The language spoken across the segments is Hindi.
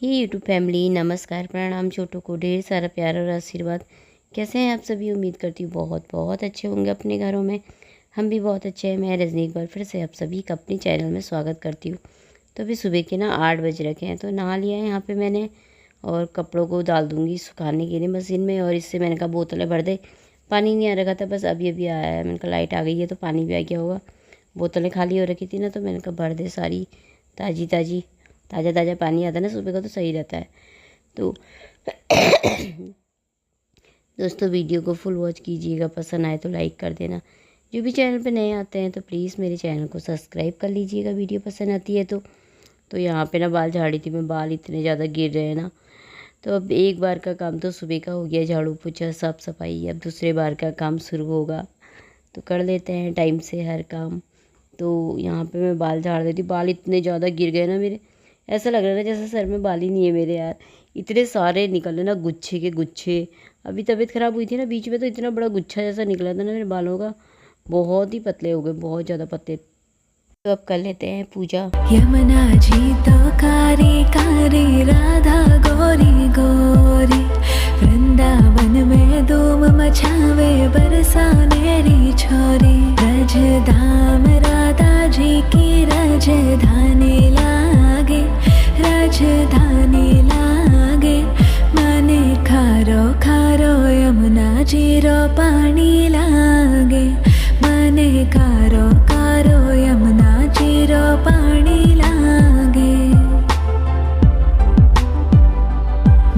ही यूट्यूब फैमिली, नमस्कार, प्रणाम। छोटों को ढेर सारा प्यार और आशीर्वाद। कैसे हैं आप सभी? उम्मीद करती हूँ बहुत बहुत अच्छे होंगे अपने घरों में। हम भी बहुत अच्छे हैं। मैं रजनी एक बार फिर से आप सभी का अपने चैनल में स्वागत करती हूँ। तो अभी सुबह के 8 बज रखे हैं, तो नहा लिया है यहाँ पे मैंने, और कपड़ों को डाल दूँगी सुखाने के लिए मशीन में। और इससे मैंने कहा बोतलें भर दे, पानी नहीं आ रखा था, बस अभी अभी आया है। मैंने कहा लाइट आ गई है तो पानी भी आ गया होगा। बोतलें खाली हो रखी थी ना, तो मैंने कहा भर दे सारी। ताज़ी ताज़ी ताज़ा ताज़ा पानी आता है ना सुबह का, तो सही रहता है। तो दोस्तों, वीडियो को फुल वॉच कीजिएगा, पसंद आए तो लाइक कर देना। जो भी चैनल पे नए आते हैं तो प्लीज़ मेरे चैनल को सब्सक्राइब कर लीजिएगा, वीडियो पसंद आती है तो यहाँ पे ना बाल झाड़ी थी मैं, बाल इतने ज़्यादा गिर रहे हैं ना। तो अब एक बार का काम तो सुबह का हो गया, झाड़ू पोछा साफ़ सफाई। अब दूसरे बार का काम शुरू होगा, तो कर लेते हैं टाइम से हर काम। तो यहाँ पे मैं बाल झाड़ देती, बाल इतने ज़्यादा गिर गए ना मेरे, ऐसा लग रहा है जैसे सर में बाल ही नहीं है मेरे यार। इतने सारे निकले ना, गुच्छे के गुच्छे। अभी तबीयत ख़राब हुई थी ना बीच में, तो इतना बड़ा गुच्छा जैसा निकला था ना मेरे बालों का, बहुत ही पतले हो गए, बहुत ज़्यादा पतले। तो अब कर लेते हैं पूजा। यमुना जी तो कारी कारी, राधा गोरी गोरी, वृंदावन में धूम मचावे बरसानेरी छोरी। रज धाम राधा जी की राजधानी लागे, राजधानी लागे। माने खारो खारो यमुना जी रो पानी लागे, माने कारो कारो यमुना जी रो पानी लागे।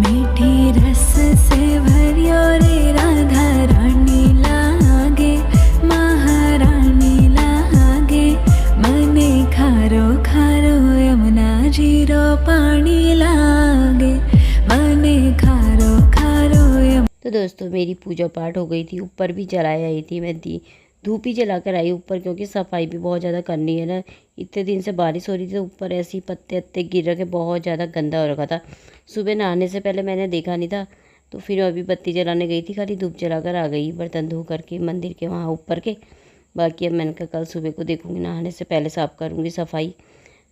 मीठी रस से भरियो रे राधा रानी लागे, महारानी लागे। मने खारो खारो यमुना जी रो पानी लागे, मने खारो खारो यमुना। तो दोस्तों, मेरी पूजा पाठ हो गई थी, ऊपर भी जलाई आई थी मैं, धूप ही जला कर आई ऊपर, क्योंकि सफाई भी बहुत ज़्यादा करनी है ना। इतने दिन से बारिश हो रही थी, तो ऊपर ऐसे ही पत्ते वत्ते गिर रखे, बहुत ज़्यादा गंदा हो रखा था। सुबह नहाने से पहले मैंने देखा नहीं था, तो फिर अभी बत्ती जलाने गई थी, खाली धूप जला कर आ गई, बर्तन धो करके मंदिर के वहाँ ऊपर के। बाकी अब मैंने कहा कल सुबह को देखूँगी, नहाने से पहले साफ़ करूँगी सफाई।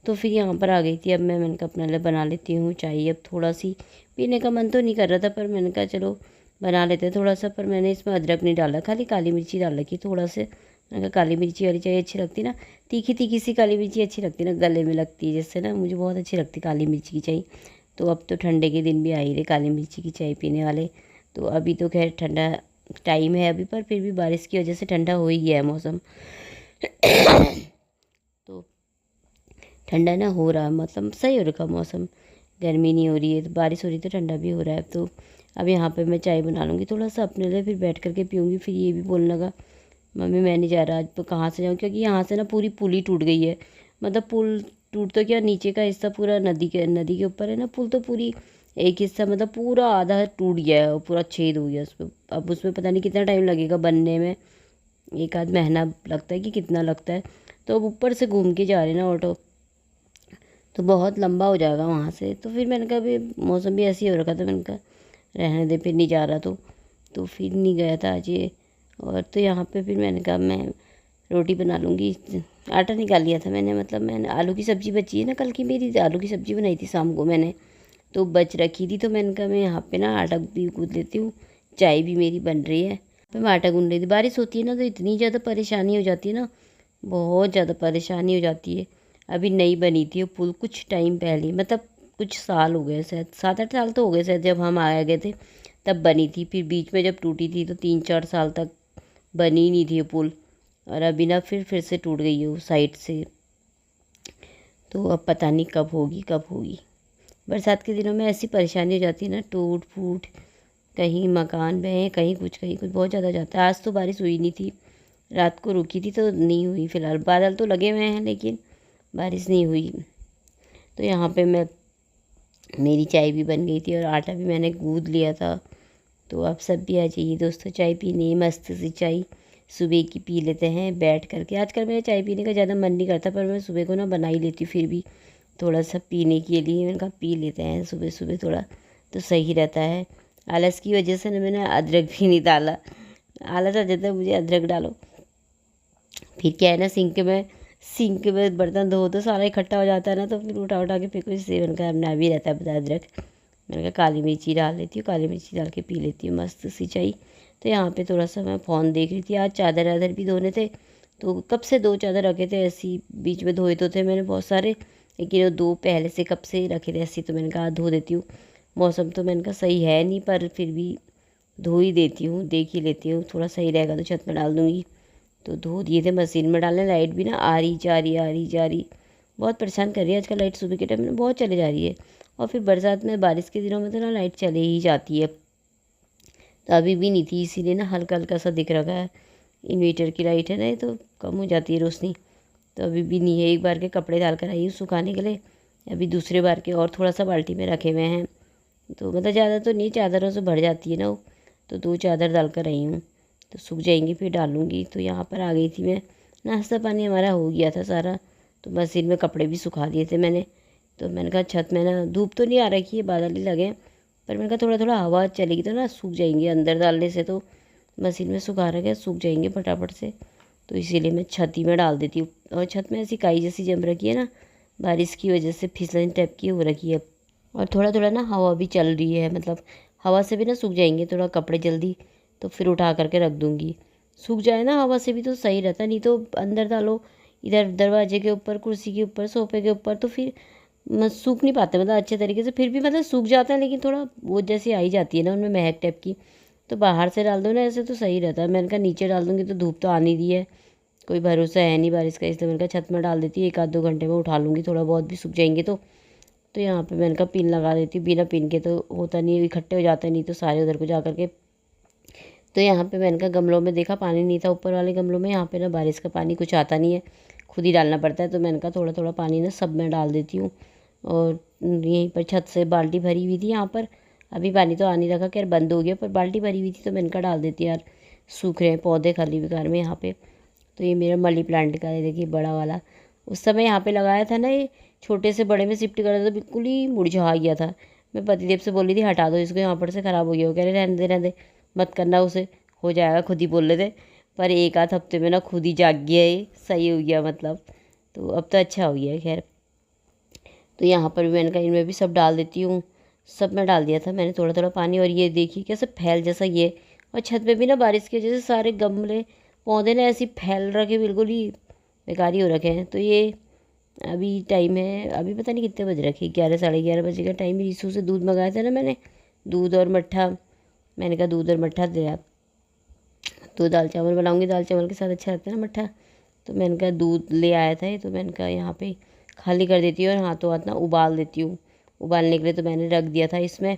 तो फिर यहाँ पर आ गई थी। अब मैंने कहा अपने लिए बना लेती हूँ चाय। अब थोड़ा सी पीने का मन तो नहीं कर रहा था, पर मैंने कहा चलो बना लेते हैं थोड़ा सा। पर मैंने इसमें अदरक नहीं डाला, खाली काली मिर्ची डाल रखी थोड़ा से। मैंने कहा काली मिर्ची वाली चाय अच्छी लगती ना, तीखी तीखी सी काली मिर्ची अच्छी लगती ना, गले में लगती है जिससे ना, मुझे बहुत अच्छी लगती काली मिर्ची की चाय। तो अब तो ठंडे के दिन भी आ ही रहे काली मिर्ची की चाय पीने वाले। तो अभी तो खैर ठंडा टाइम है अभी, पर फिर भी बारिश की वजह से ठंडा हो ही गया है मौसम। तो ठंडा ना हो रहा, मतलब सही हो रखा मौसम, गर्मी नहीं हो रही है, तो बारिश हो रही है तो ठंडा भी हो रहा है। तो अब यहाँ पे मैं चाय बना लूँगी थोड़ा सा अपने लिए, फिर बैठ करके पीऊँगी। फिर ये भी बोलने लगा मम्मी मैं नहीं जा रहा आज, तो कहाँ से जाऊँ, क्योंकि यहाँ से ना पूरी पुल ही टूट गई है। मतलब पुल टूट तो क्या, नीचे का हिस्सा पूरा नदी के ऊपर है ना पुल, तो पूरी एक हिस्सा मतलब पूरा आधा टूट गया है और पूरा छेद हो गया उसमें। अब उसमें पता नहीं कितना टाइम लगेगा बनने में, एक आध महीना लगता है कि कितना लगता है। तो अब ऊपर से घूम के जा रहे हैं ना ऑटो, तो बहुत लंबा हो जाएगा वहाँ से। तो फिर मैंने कहा अभी मौसम भी ऐसे ही हो रखा था, मैंने कहा रहने दे, फिर नहीं जा रहा तो फिर नहीं गया था आज ये। और तो यहाँ पे फिर मैंने कहा मैं रोटी बना लूँगी। आटा निकाल लिया था मैंने, मतलब मैंने आलू की सब्ज़ी बची है ना कल की, मेरी आलू की सब्ज़ी बनाई थी शाम को मैंने, तो बच रखी थी। तो मैंने कहा मैं यहाँ पे ना आटा भी गूँथ लेती हूँ, चाय भी मेरी बन रही है। तो मैं आटा गूँध रही थी। बारिश होती है ना तो इतनी ज़्यादा परेशानी हो जाती है ना, बहुत ज़्यादा परेशानी हो जाती है। अभी नई बनी थी वो पुल कुछ टाइम पहले, मतलब कुछ साल हो गए, शायद 7-8 साल तो हो गए शायद, जब हम आ गए थे तब बनी थी। फिर बीच में जब टूटी थी तो 3-4 साल तक बनी ही नहीं थी वो पुल। और अभी ना फिर से टूट गई है वो साइड से। तो अब पता नहीं कब होगी कब होगी। बरसात के दिनों में ऐसी परेशानी हो जाती है ना, टूट फूट, कहीं मकान बहे, कहीं कुछ बहुत ज़्यादा जाता है। आज तो बारिश हुई नहीं थी, रात को रुकी थी तो नहीं हुई। फ़िलहाल बादल तो लगे हुए हैं लेकिन बारिश नहीं हुई। तो यहाँ पे मेरी चाय भी बन गई थी और आटा भी मैंने गूँध लिया था। तो आप सब भी आ जाइए दोस्तों चाय पीने, मस्त सी चाय सुबह की पी लेते हैं बैठ करके। आजकल मेरा चाय पीने का ज़्यादा मन नहीं करता, पर मैं सुबह को ना बना ही लेती हूँ फिर भी थोड़ा सा पीने के लिए। मैंने कहा पी लेते हैं सुबह सुबह थोड़ा, तो सही रहता है। आलस की वजह से ना मैंने अदरक भी नहीं डाला, आलस आ जाता है मुझे अदरक डालो। फिर क्या है ना, सिंक में सिंक में बर्तन धो तो सारा इकट्ठा हो जाता है ना, तो फिर उठा उठा के फेंको। इससे मैंने कहा अपना भी रहता है अदरक। मैंने कहा काली मिर्ची डाल लेती हूँ, काली मिर्ची डाल के पी लेती हूँ मस्त सी चाय। तो यहाँ पे थोड़ा सा मैं फ़ोन देख रही थी। आज चादर वादर भी धोने थे, तो कब से 2 चादर रखे थे ऐसी, बीच में धोए तो थे मैंने बहुत सारे, लेकिन वो 2 पहले से कब से रखे थे ऐसी, तो मैंने कहा धो देती हूँ। मौसम तो मैंने कहा सही है नहीं, पर फिर भी धो ही देती हूँ, देख ही लेती हूँ, थोड़ा सही रहेगा तो छत में डाल दूँगी। तो धो दिए थे, मशीन में डालने। लाइट भी ना आ रही जा रही, बहुत परेशान कर रही है आजकल लाइट। सुबह के टाइम में बहुत चले जा रही है, और फिर बरसात में, बारिश के दिनों में तो ना लाइट चले ही जाती है। तो अभी भी नहीं थी, इसीलिए ना हल्का हल्का सा दिख रखा है। इन्वर्टर की लाइट है ना, ये तो कम हो जाती है रोशनी। तो अभी भी नहीं है। एक बार के कपड़े डाल कर आई हूँ सुखाने के लिए, अभी दूसरे बार के और थोड़ा सा बाल्टी में रखे हुए हैं। तो मतलब ज़्यादा तो नहीं, चादरों से भर जाती है ना वो। तो 2 चादर डाल कर आई हूँ, तो सूख जाएंगी फिर डालूँगी। तो यहाँ पर आ गई थी मैं। नाश्ता पानी हमारा हो गया था सारा, तो मशीन में कपड़े भी सुखा दिए थे मैंने। तो मैंने कहा छत में ना धूप तो नहीं आ रखी है, बादल ही लगे हैं, पर मैंने कहा थोड़ा थोड़ा हवा चलेगी तो ना सूख जाएंगे। अंदर डालने से तो मशीन में सुखा रखे सूख जाएंगे फटाफट से। तो इसीलिए मैं छत ही में डाल देती हूँ। और छत में ऐसी काई जैसी जम रखी है ना, बारिश की वजह से फिसलन टाइप की हो रखी है। और थोड़ा थोड़ा ना हवा भी चल रही है, मतलब हवा से भी ना सूख जाएंगे थोड़ा कपड़े जल्दी। तो फिर उठा करके रख दूँगी। सूख जाए ना हवा से भी तो सही रहता, नहीं तो अंदर डालो इधर दरवाजे के ऊपर, कुर्सी के ऊपर, सोफे के ऊपर, तो फिर सूख नहीं पाते मतलब अच्छे तरीके से। फिर भी मतलब सूख जाता है, लेकिन थोड़ा वो जैसी आई जाती है ना उनमें महक टाइप की। तो बाहर से डाल दो ना ऐसे तो सही रहता है। मैंने कहा नीचे डाल दूँगी तो धूप तो आनी दी है, कोई भरोसा है नहीं बारिश का, इसलिए मैंने कहा छत में डाल देती हूँ। 1-2 घंटे में उठा लूँगी, थोड़ा बहुत भी सूख जाएंगे तो यहाँ पे मैंने कहा पिन लगा देती हूँ। बिना पिन के तो होता नहीं, इकट्ठे हो जाते नहीं तो सारे उधर को जा करके। तो यहाँ पे मैंने कहा गमलों में देखा पानी नहीं था ऊपर वाले गमलों में। यहाँ पे ना बारिश का पानी कुछ आता नहीं है, खुद ही डालना पड़ता है। तो मैंने कहा थोड़ा थोड़ा पानी ना सब में डाल देती हूँ। और यहीं पर छत से बाल्टी भरी हुई थी यहाँ पर, अभी पानी तो आ नहीं रखा, खैर बंद हो गया, पर बाल्टी भरी हुई थी तो मैंने कहा डाल देती यार, सूख रहे हैं पौधे खाली बेकार में यहाँ पे। तो ये मेरा मनी प्लांट का है, देखिए बड़ा वाला। उस समय यहाँ पे लगाया था ना, ये छोटे से बड़े में शिफ्ट करा था तो बिल्कुल ही मुरझा गया था। मैं पतिदेव से बोली थी हटा दो इसको, यहाँ पर से ख़राब हो गया। वो कह रहे रहने दे मत करना उसे, हो जाएगा, खुद ही बोल रहे थे। पर 1-8 हफ्ते में ना खुद ही जाग गया, ये सही हो गया मतलब। तो अब तो अच्छा हो गया है खैर। तो यहाँ पर भी मैंने कहा इनमें भी सब डाल देती हूँ। सब में डाल दिया था मैंने थोड़ा थोड़ा पानी। और ये देखिए कैसे फैल जैसा ये, और छत पे भी ना बारिश की वजह से सारे गमले पौधे ना ऐसे फैल रखे, बिल्कुल ही बेकार ही हो रखे हैं। तो ये अभी टाइम है, अभी पता नहीं कितने बज रखे, 11-11:30 बजे का टाइम। रीसू से दूध मंगाया था ना मैंने, दूध और मट्ठा। मैंने कहा दूध और मट्ठा दे आप, तो दाल चावल बनाऊँगी, दाल चावल के साथ अच्छा लगता है ना मट्ठा। तो मैंने कहा दूध ले आया था ये, तो मैंने कहा यहाँ पे खाली कर देती हूँ और हाथों हाथ ना उबाल देती हूँ। उबालने के लिए तो मैंने रख दिया था इसमें,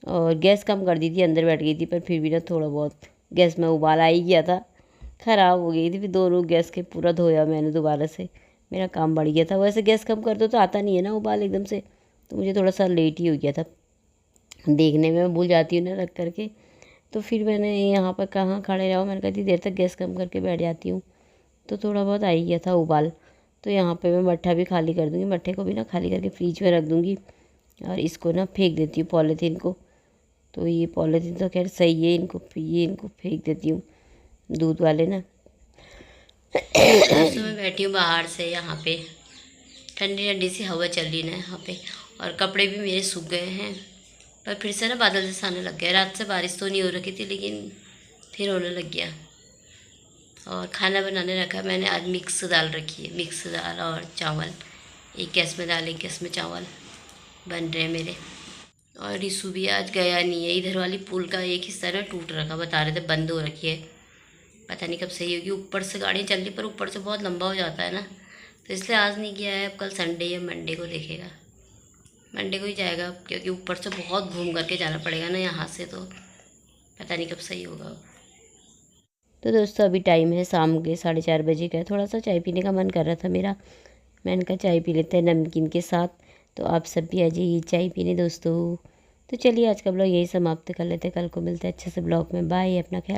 और गैस कम कर दी थी, अंदर बैठ गई थी, पर फिर भी ना थोड़ा बहुत गैस में उबाल आ ही गया था, ख़राब हो गई थी। फिर दोनों गैस के पूरा धोया मैंने दोबारा से, मेरा काम बढ़ गया था। वैसे गैस कम कर दो तो आता नहीं है ना उबाल एकदम से, तो मुझे थोड़ा सा लेट ही हो गया था, देखने में मैं भूल जाती हूँ ना रख करके। तो फिर मैंने यहाँ पर कहाँ खड़े रहो, मैंने कहा इतनी देर तक गैस कम करके बैठ जाती हूँ। तो थोड़ा बहुत आ ही गया था उबाल। तो यहाँ पे मैं मट्ठा भी खाली कर दूँगी, मट्ठे को भी ना खाली करके फ्रिज में रख दूँगी, और इसको ना फेंक देती हूँ पॉलीथीन को। तो ये पॉलीथीन तो खैर सही है, इनको फेंक देती हूँ दूध वाले ना। तो मैं बैठी हूँ बाहर से, यहाँ पे ठंडी ठंडी सी हवा चल रही ना यहाँ पे, और कपड़े भी मेरे सूख गए हैं। पर फिर से ना बादल जैसा आने लग गया। रात से बारिश तो नहीं हो रखी थी, लेकिन फिर होने लग गया। और खाना बनाने रखा मैंने, आज मिक्स दाल रखी है, मिक्स दाल और चावल। एक गैस में दाल, एक गैस में चावल बन रहे हैं मेरे। और रिसू भी आज गया नहीं है, इधर वाली पुल का एक हिस्सा ना टूट रखा, बता रहे थे बंद हो रखी है, पता नहीं कब सही होगी। ऊपर से गाड़ियाँ चल रही, पर ऊपर से बहुत लंबा हो जाता है ना, तो इसलिए आज नहीं गया है। अब कल संडे या मंडे को देखेगा, मंडे को ही जाएगा, क्योंकि ऊपर से बहुत घूम करके जाना पड़ेगा ना यहाँ से, तो पता नहीं कब सही होगा। तो दोस्तों अभी टाइम है शाम के 4:30 बजे का। थोड़ा सा चाय पीने का मन कर रहा था मेरा, मैंने कहा चाय पी लेते हैं नमकीन के साथ। तो आप सब भी आ जाइए चाय पीने दोस्तों। तो चलिए आज का ब्लॉग यही समाप्त कर लेते हैं, कल को मिलते हैं अच्छे से ब्लॉग में। बाय, अपना ख्याल।